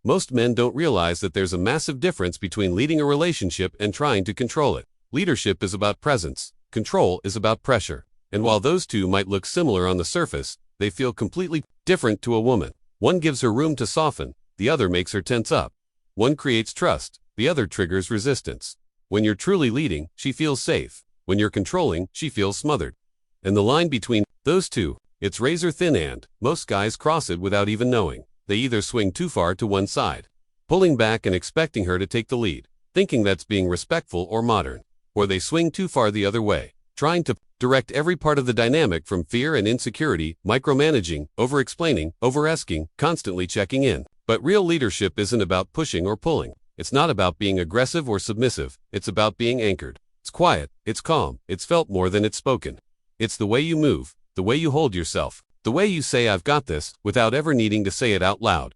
Most men don't realize that there's a massive difference between leading a relationship and trying to control it. Leadership is about presence. Control is about pressure. And while those two might look similar on the surface, they feel completely different to a woman. One gives her room to soften, the other makes her tense up. One creates trust, the other triggers resistance. When you're truly leading, she feels safe. When you're controlling, she feels smothered. And the line between those two, it's razor thin, and most guys cross it without even knowing. They either swing too far to one side, pulling back and expecting her to take the lead, thinking that's being respectful or modern, or they swing too far the other way, trying to direct every part of the dynamic from fear and insecurity, micromanaging, overexplaining, overasking, constantly checking in. But real leadership isn't about pushing or pulling. It's not about being aggressive or submissive. It's about being anchored. It's quiet, it's calm, it's felt more than it's spoken. It's the way you move, the way you hold yourself, the way you say "I've got this" without ever needing to say it out loud.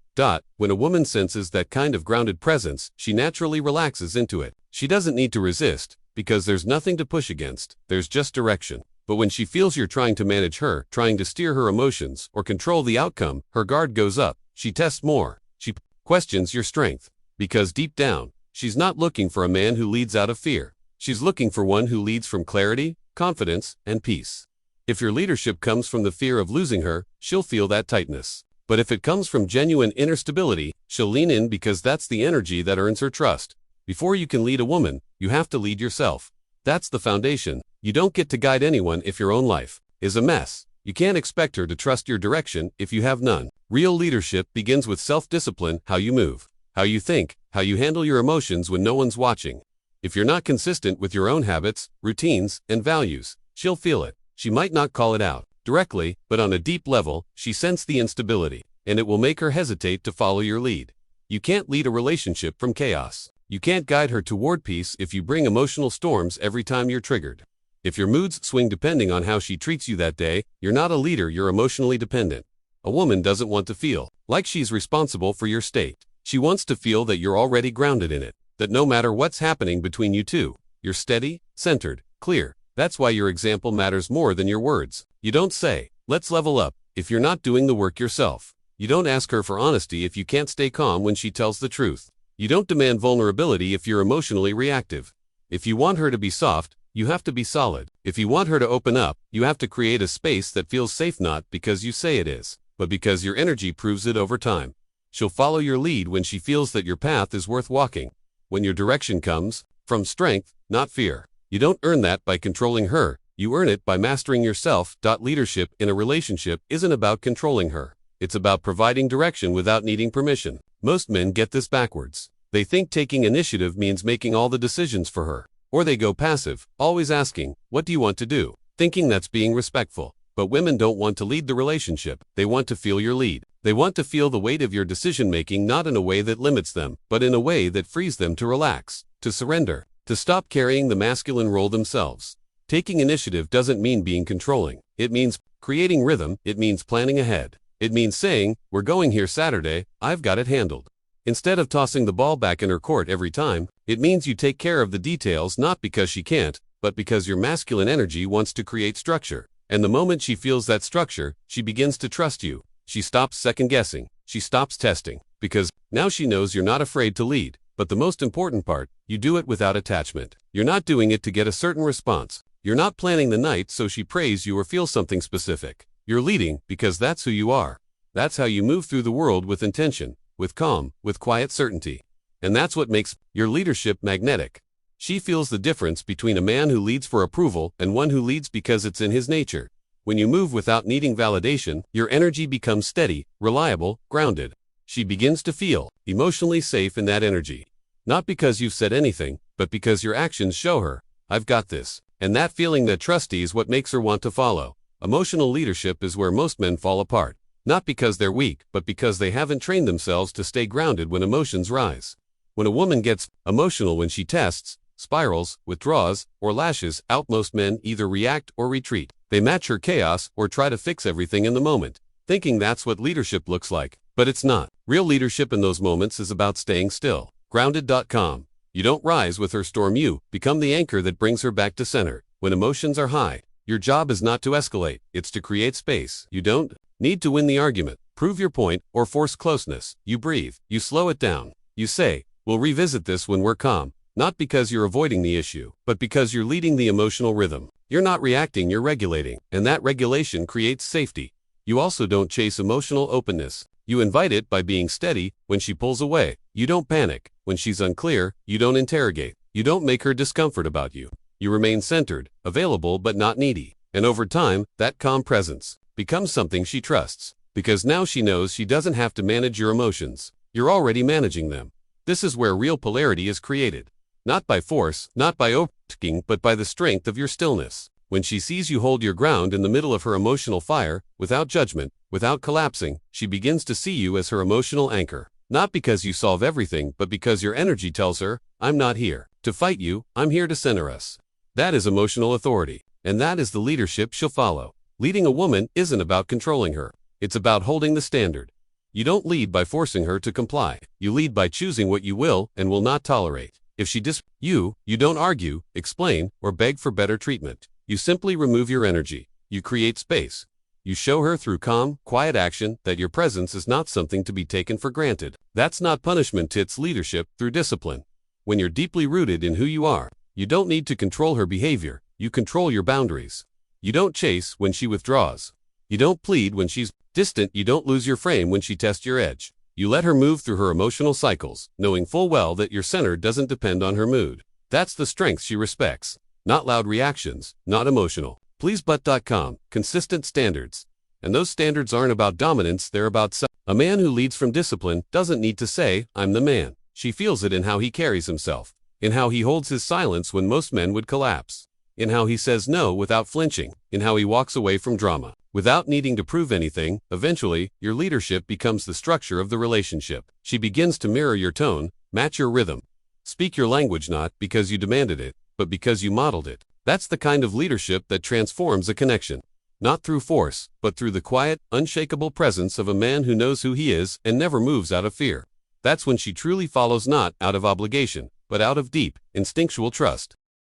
When a woman senses that kind of grounded presence, she naturally relaxes into it. She doesn't need to resist, because there's nothing to push against, there's just direction. But when she feels you're trying to manage her, trying to steer her emotions, or control the outcome, her guard goes up. She tests more. She questions your strength. Because deep down, she's not looking for a man who leads out of fear. She's looking for one who leads from clarity, confidence, and peace. If your leadership comes from the fear of losing her, she'll feel that tightness. But if it comes from genuine inner stability, she'll lean in because that's the energy that earns her trust. Before you can lead a woman, you have to lead yourself. That's the foundation. You don't get to guide anyone if your own life is a mess. You can't expect her to trust your direction if you have none. Real leadership begins with self-discipline, how you move, how you think, how you handle your emotions when no one's watching. If you're not consistent with your own habits, routines, and values, she'll feel it. She might not call it out directly, but on a deep level, she senses the instability, and it will make her hesitate to follow your lead. You can't lead a relationship from chaos. You can't guide her toward peace if you bring emotional storms every time you're triggered. If your moods swing depending on how she treats you that day, you're not a leader, you're emotionally dependent. A woman doesn't want to feel like she's responsible for your state. She wants to feel that you're already grounded in it, that no matter what's happening between you two, you're steady, centered, clear. That's why your example matters more than your words. You don't say, "Let's level up," if you're not doing the work yourself. You don't ask her for honesty if you can't stay calm when she tells the truth. You don't demand vulnerability if you're emotionally reactive. If you want her to be soft, you have to be solid. If you want her to open up, you have to create a space that feels safe, not because you say it is, but because your energy proves it over time. She'll follow your lead when she feels that your path is worth walking. When your direction comes from strength, not fear. You don't earn that by controlling her, you earn it by mastering yourself. Leadership in a relationship isn't about controlling her. It's about providing direction without needing permission. Most men get this backwards. They think taking initiative means making all the decisions for her. Or they go passive, always asking, "What do you want to do?" thinking that's being respectful. But women don't want to lead the relationship. They want to feel your lead. They want to feel the weight of your decision-making, not in a way that limits them, but in a way that frees them to relax, to surrender, to stop carrying the masculine role themselves. Taking initiative doesn't mean being controlling. It means creating rhythm. It means planning ahead. It means saying, "We're going here Saturday, I've got it handled." Instead of tossing the ball back in her court every time, it means you take care of the details, not because she can't, but because your masculine energy wants to create structure. And the moment she feels that structure, she begins to trust you. She stops second-guessing. She stops testing. Because now she knows you're not afraid to lead. But the most important part, you do it without attachment. You're not doing it to get a certain response. You're not planning the night so she praise you or feels something specific. You're leading because that's who you are. That's how you move through the world, with intention, with calm, with quiet certainty. And that's what makes your leadership magnetic. She feels the difference between a man who leads for approval and one who leads because it's in his nature. When you move without needing validation, your energy becomes steady, reliable, grounded. She begins to feel emotionally safe in that energy. Not because you've said anything, but because your actions show her, "I've got this." And that feeling, that trust, is what makes her want to follow. Emotional leadership is where most men fall apart. Not because they're weak, but because they haven't trained themselves to stay grounded when emotions rise. When a woman gets emotional when she tests, spirals, withdraws, or lashes out, most men either react or retreat. They match her chaos or try to fix everything in the moment, thinking that's what leadership looks like. But it's not. Real leadership in those moments is about staying still. Grounded.com. You don't rise with her storm, you become the anchor that brings her back to center. When emotions are high, your job is not to escalate, it's to create space. You don't need to win the argument. prove your point, or force closeness. You breathe. You slow it down. You say, we'll revisit this when we're calm, not because you're avoiding the issue, but because you're leading the emotional rhythm. You're not reacting, you're regulating, and that regulation creates safety. You also don't chase emotional openness. You invite it by being steady when she pulls away. You don't panic. When she's unclear, you don't interrogate. You don't make her discomfort about you. You remain centered, available but not needy. And over time, that calm presence becomes something she trusts, because now she knows she doesn't have to manage your emotions. You're already managing them. This is where real polarity is created. Not by force, not by overexplaining, but by the strength of your stillness. When she sees you hold your ground in the middle of her emotional fire, without judgment, without collapsing, she begins to see you as her emotional anchor. Not because you solve everything, but because your energy tells her, I'm not here to fight you, I'm here to center us. That is emotional authority, and that is the leadership she'll follow. Leading a woman isn't about controlling her. It's about holding the standard. You don't lead by forcing her to comply. You lead by choosing what you will and will not tolerate. If she disagrees with you don't argue, explain, or beg for better treatment. You simply remove your energy. You create space. You show her through calm, quiet action that your presence is not something to be taken for granted. That's not punishment, it's leadership through discipline. When you're deeply rooted in who you are, you don't need to control her behavior. You control your boundaries. You don't chase when she withdraws. You don't plead when she's distant. You don't lose your frame when she tests your edge. You let her move through her emotional cycles, knowing full well that your center doesn't depend on her mood. That's the strength she respects. Not loud reactions, not emotional. Pleasebut.com, consistent standards. And those standards aren't about dominance, they're about self. A man who leads from discipline doesn't need to say, I'm the man. She feels it in how he carries himself, in how he holds his silence when most men would collapse, in how he says no without flinching, in how he walks away from drama, without needing to prove anything. Eventually, your leadership becomes the structure of the relationship. She begins to mirror your tone, match your rhythm. Speak your language not because you demanded it, but because you modeled it. That's the kind of leadership that transforms a connection. Not through force, but through the quiet, unshakable presence of a man who knows who he is and never moves out of fear. That's when she truly follows, not out of obligation, but out of deep, instinctual trust.